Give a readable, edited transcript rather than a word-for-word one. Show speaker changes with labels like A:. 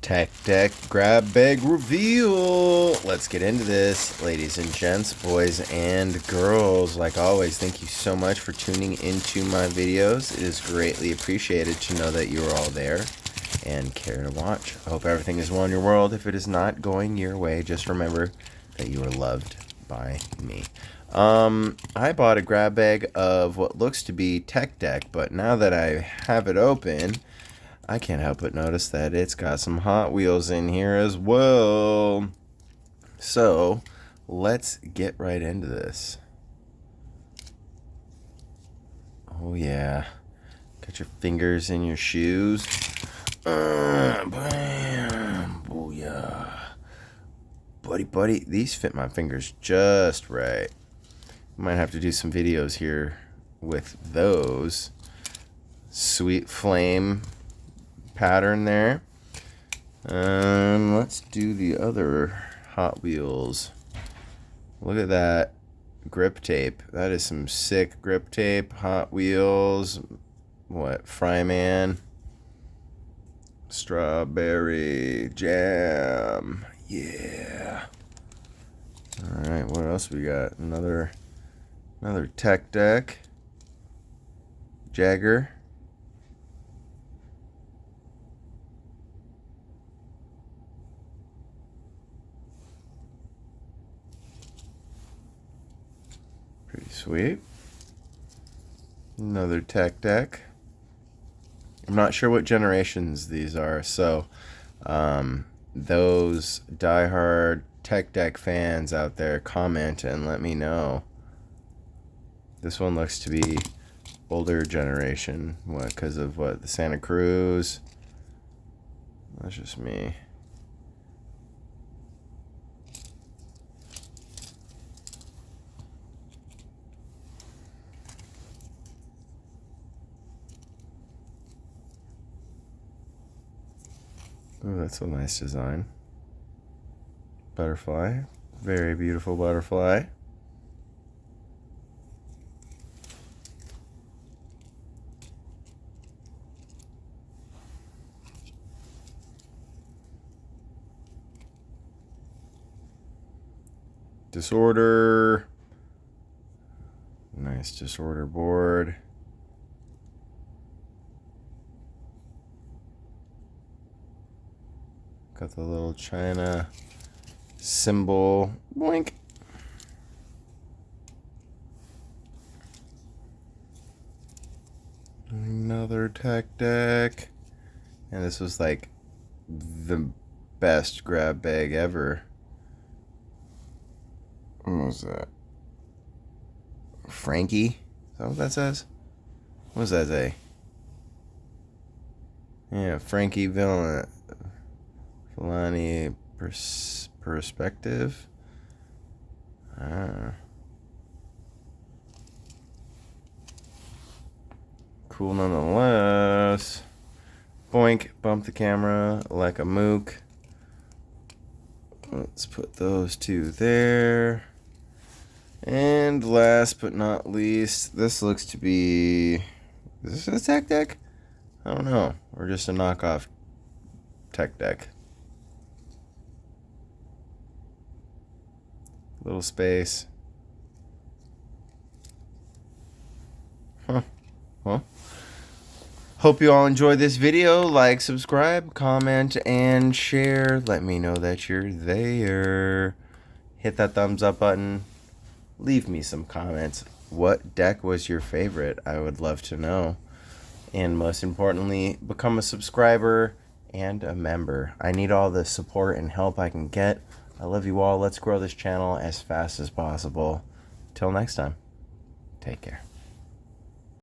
A: Tech Deck Grab Bag Reveal. Let's get into this, ladies and gents, boys and girls. Like always, thank you so much for tuning into my videos. It is greatly appreciated to know that you are all there and care to watch. I hope everything is well in your world. If it is not going your way, just remember that you are loved by me. I bought a grab bag of what looks to be Tech Deck, but now that I have it open, I can't help but notice that it's got some Hot Wheels in here as well. So, let's get right into this. Oh yeah. Got your fingers in your shoes. Bam! Booyah. Buddy, these fit my fingers just right. Might have to do some videos here with those. Sweet flame pattern there. Let's do the other Hot Wheels. Look at that grip tape. That is some sick grip tape. Hot Wheels. What? Fryman. Strawberry jam. Yeah. Alright, what else we got? Another Tech Deck. Jagger. Pretty sweet. Another Tech Deck. I'm not sure what generations these are, so those diehard Tech Deck fans out there, comment and let me know. This one looks to be older generation. What? Because of what? The Santa Cruz? That's just me. Oh, that's a nice design. Butterfly. Very beautiful butterfly. Disorder. Nice disorder board. Got the little China symbol. Boink. Another Tech Deck. And this was like the best grab bag ever. What was that? Frankie? Is that what that says? What does that say? Yeah, Frankie Villani perspective. Cool nonetheless. Boink, bump the camera like a mook. Let's put those two there. And last but not least, this looks to be... Is this a Tech Deck? I don't know. Or just a knockoff Tech Deck. Little space. Huh. Well, hope you all enjoyed this video. Like, subscribe, comment, and share. Let me know that you're there. Hit that thumbs up button. Leave me some comments. What deck was your favorite? I would love to know. And most importantly, become a subscriber and a member. I need all the support and help I can get. I love you all. Let's grow this channel as fast as possible. Till next time, take care.